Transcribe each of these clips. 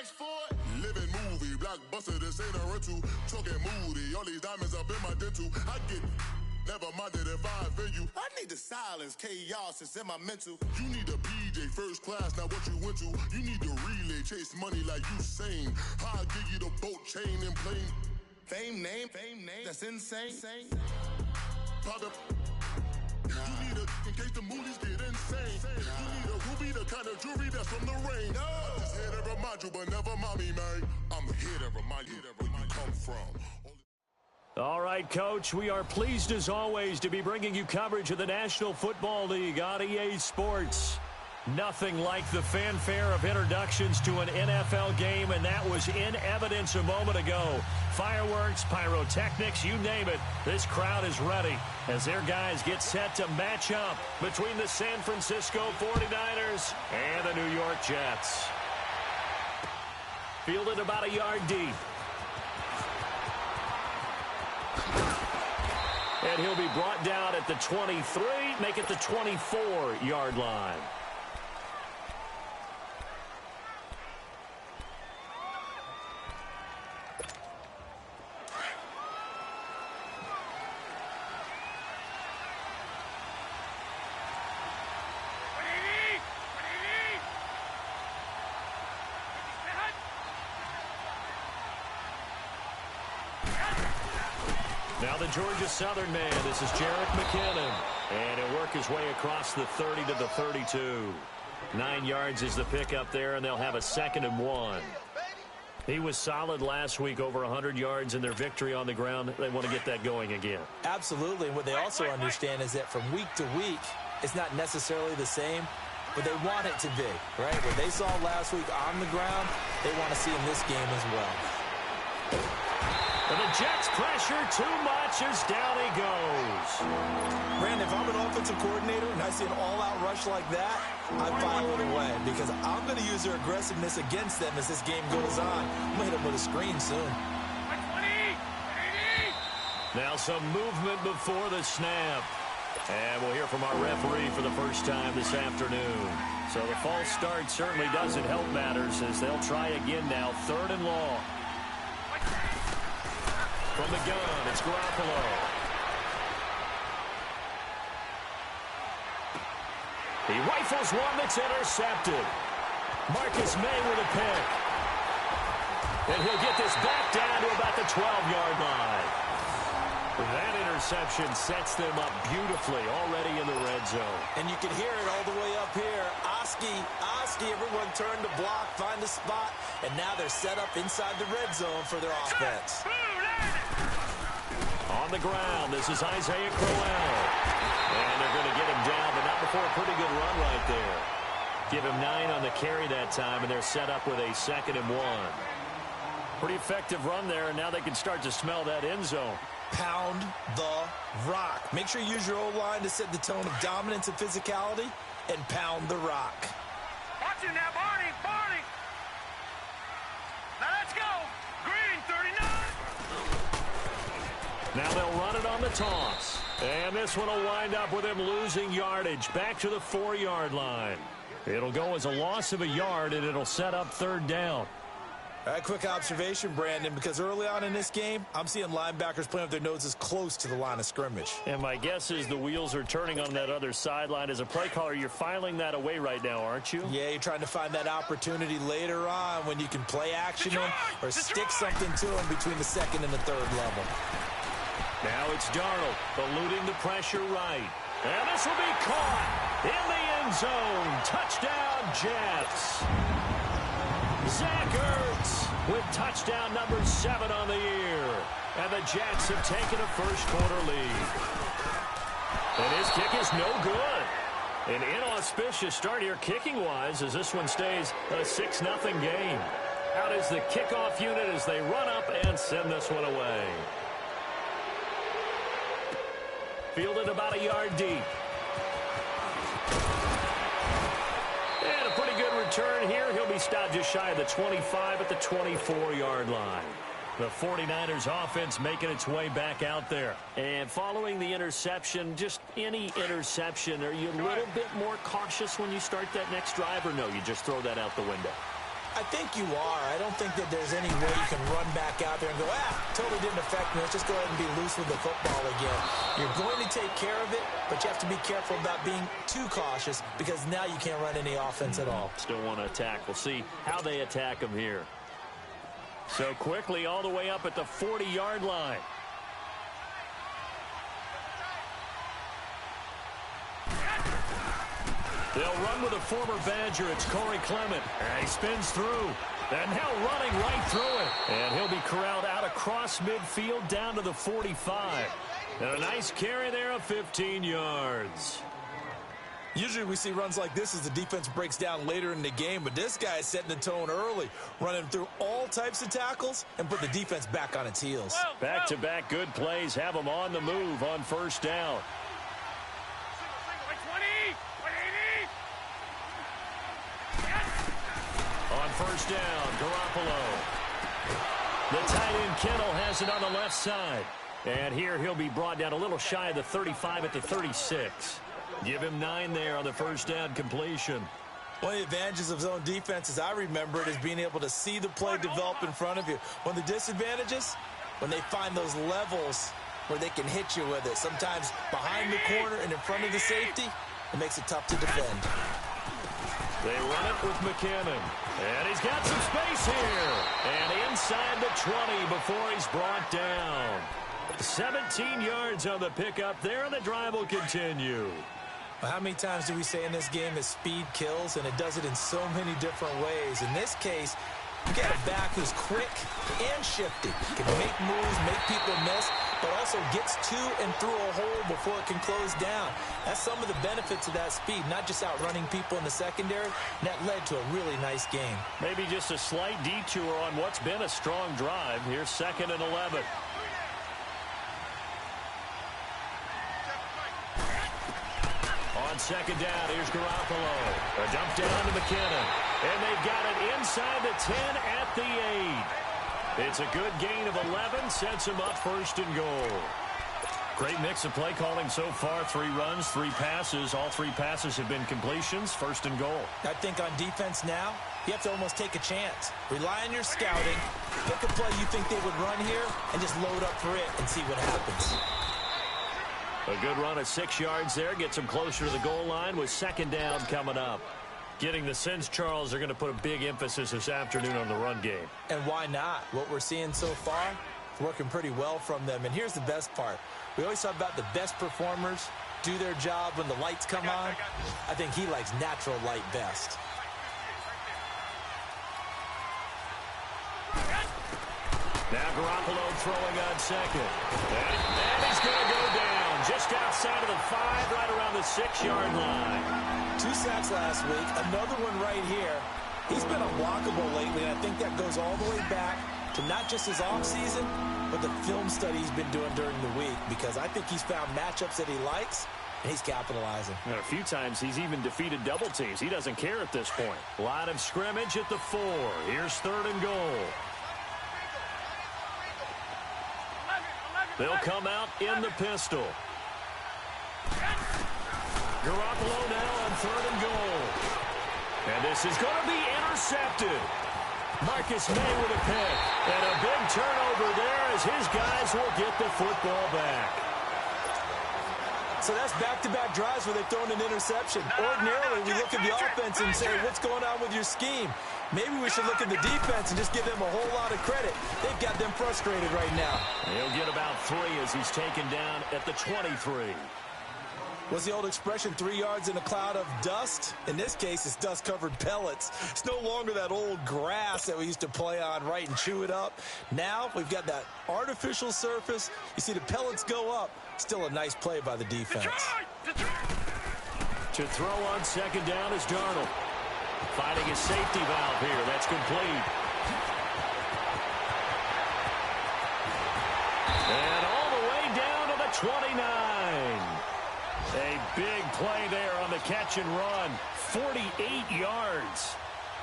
Ask for it. Living movie, blockbuster, this ain't a rental. Talking moody, all these diamonds up in my dental. I get never minded if I offend you. I need the silence, chaos is in my mental. You need a PJ, first class, not what you went to. You need the relay, chase money like you sane. I'll give you the boat, chain, and plane. Fame name, that's insane. Pop it. You need a, in case the movies get insane. You need a ruby, the kind of jewelry that's from the rain. No. I'm just here to remind you, but never mommy, man. I'm here to remind you where you come from. All right, Coach, we are pleased as always to be bringing you coverage of the National Football League on EA Sports. Nothing like the fanfare of introductions to an NFL game, and that was in evidence a moment ago. Fireworks, pyrotechnics, you name it. This crowd is ready as their guys get set to match up between the San Francisco 49ers and the New York Jets. Fielded about a yard deep. And he'll be brought down at the 23, make it the 24-yard line. Now the Georgia Southern man, this is Jerick McKinnon. And he'll work his way across the 30 to the 32. 9 yards is the pickup there, and they'll have a 2nd and 1. He was solid last week, over 100 yards in their victory on the ground. They want to get that going again. Absolutely. And what they also understand is that from week to week, it's not necessarily the same, but they want it to be, right? What they saw last week on the ground, they want to see in this game as well. And the Jets pressure too much as down he goes. Brandon, if I'm an offensive coordinator and I see an all-out rush like that, I file it away because I'm going to use their aggressiveness against them as this game goes on. I'm going to hit them with a screen soon. Now some movement before the snap. And we'll hear from our referee for the first time this afternoon. So the false start certainly doesn't help matters as they'll try again now, 3rd and long. From the gun, it's Garoppolo. He rifles one that's intercepted. Marcus May with a pick. And he'll get this back down to about the 12-yard line. That interception sets them up beautifully already in the red zone. And you can hear it all the way up here. Oski, everyone turned to block, find a spot, and now they're set up inside the red zone for their offense. On the ground, this is Isaiah Crowell. And they're going to get him down, but not before a pretty good run right there. Give him 9 on the carry that time, and they're set up with a 2nd and 1. Pretty effective run there, and now they can start to smell that end zone. Pound the rock. Make sure you use your O-line to set the tone of dominance and physicality, and pound the rock. Watch it now, Barney. Now let's go. Green, 39. Now they'll run it on the toss. And this one will wind up with him losing yardage back to the 4-yard line. It'll go as a loss of a yard, and it'll set up 3rd down. All right, quick observation, Brandon, because early on in this game, I'm seeing linebackers playing with their noses close to the line of scrimmage. And my guess is the wheels are turning on that other sideline. As a play caller, you're filing that away right now, aren't you? Yeah, you're trying to find that opportunity later on when you can play action him or stick something to him between the 2nd and the 3rd level. Now it's Darnold eluding the pressure right. And this will be caught in the end zone. Touchdown, Jets. Zach Ertz with touchdown number 7 on the year. And the Jets have taken a first-quarter lead. And his kick is no good. An inauspicious start here kicking-wise as this one stays a 6-0 game. Out is the kickoff unit as they run up and send this one away. Fielded about a yard deep. And a pretty good return here. He'll be stopped just shy of the 25 at the 24-yard line. The 49ers offense making its way back out there. And following the interception, just any interception, are you a little bit more cautious when you start that next drive, or no, you just throw that out the window? I think you are. I don't think that there's any way you can run back out there and go, totally didn't affect me. Let's just go ahead and be loose with the football again. You're going to take care of it, but you have to be careful about being too cautious because now you can't run any offense at all. Still want to attack. We'll see how they attack them here. So quickly all the way up at the 40-yard line. They'll run with a former Badger. It's Corey Clement. And he spins through. And now running right through it. And he'll be corralled out across midfield down to the 45. And a nice carry there of 15 yards. Usually we see runs like this as the defense breaks down later in the game, but this guy is setting the tone early, running through all types of tackles and put the defense back on its heels. Back-to-back good plays have them on the move on first down. On first down, Garoppolo. The tight end Kittle has it on the left side. And here he'll be brought down a little shy of the 35 at the 36. Give him 9 there on the first down completion. One of the advantages of zone defense, as I remember it, is being able to see the play develop in front of you. One of the disadvantages, when they find those levels where they can hit you with it. Sometimes behind the corner and in front of the safety, it makes it tough to defend. They run it with McKinnon. And he's got some space here. And inside the 20 before he's brought down. 17 yards on the pickup there, and the drive will continue. Well, how many times do we say in this game that speed kills, and it does it in so many different ways? In this case, you got a back who's quick and shifty, can make moves, make people miss, but also gets to and through a hole before it can close down. That's some of the benefits of that speed, not just outrunning people in the secondary, and that led to a really nice game. Maybe just a slight detour on what's been a strong drive. Here's 2nd and 11. On second down, here's Garoppolo. A dump down to McKinnon. And they've got it inside the 10 at the 8. It's a good gain of 11, sets them up 1st and goal. Great mix of play calling so far. 3 runs, 3 passes. All 3 passes have been completions. 1st and goal. I think on defense now, you have to almost take a chance. Rely on your scouting. Pick a play you think they would run here and just load up for it and see what happens. A good run of 6 yards there. Gets them closer to the goal line with 2nd down coming up. Getting the sense, Charles, they're going to put a big emphasis this afternoon on the run game. And why not? What we're seeing so far, it's working pretty well from them. And here's the best part. We always talk about the best performers do their job when the lights come on. I think he likes natural light best. Now Garoppolo throwing on second. And he's going to go down just outside of the 5, right around the 6-yard line. 2 sacks last week, another one right here. He's been unblockable lately, and I think that goes all the way back to not just his offseason, but the film study he's been doing during the week, because I think he's found matchups that he likes, and he's capitalizing. And a few times he's even defeated double teams. He doesn't care at this point. Line of scrimmage at the 4. Here's 3rd and goal. They'll come out in the pistol. Garoppolo now on 3rd and goal. And this is going to be intercepted. Marcus May with a pick. And a big turnover there as his guys will get the football back. So that's back-to-back drives where they've thrown an interception. Ordinarily, we look at the offense and say, what's going on with your scheme? Maybe we should look at the defense and just give them a whole lot of credit. They've got them frustrated right now. He'll get about 3 as he's taken down at the 23. What's the old expression, 3 yards in a cloud of dust? In this case, it's dust-covered pellets. It's no longer that old grass that we used to play on, right, and chew it up. Now we've got that artificial surface. You see the pellets go up. Still a nice play by the defense. To throw on 2nd down is Darnold. Finding his safety valve here. That's complete. And all the way down to the 29. A big play there on the catch and run. 48 yards.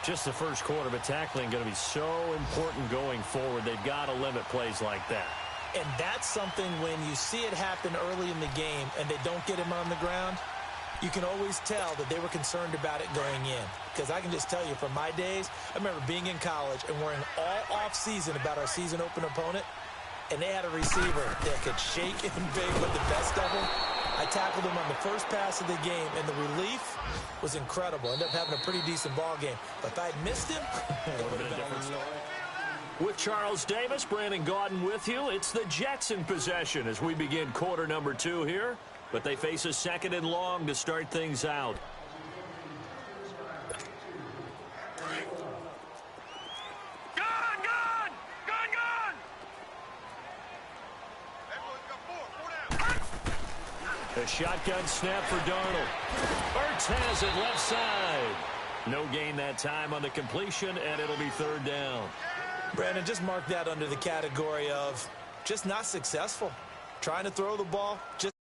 Just the first quarter, but tackling going to be so important going forward. They've got to limit plays like that. And that's something when you see it happen early in the game and they don't get him on the ground, you can always tell that they were concerned about it going in. Because I can just tell you from my days, I remember being in college and worrying all off-season about our season open opponent, and they had a receiver that could shake and bake with the best of them. I tackled him on the first pass of the game, and the relief was incredible. Ended up having a pretty decent ball game. But if I had missed him, it would have been a different story. With Charles Davis, Brandon Gaudin with you. It's the Jets in possession as we begin quarter number 2 here. But they face a 2nd and long to start things out. A shotgun snap for Darnold. Ertz has it left side. No gain that time on the completion, and it'll be 3rd down. Brandon, just mark that under the category of just not successful. Trying to throw the ball, just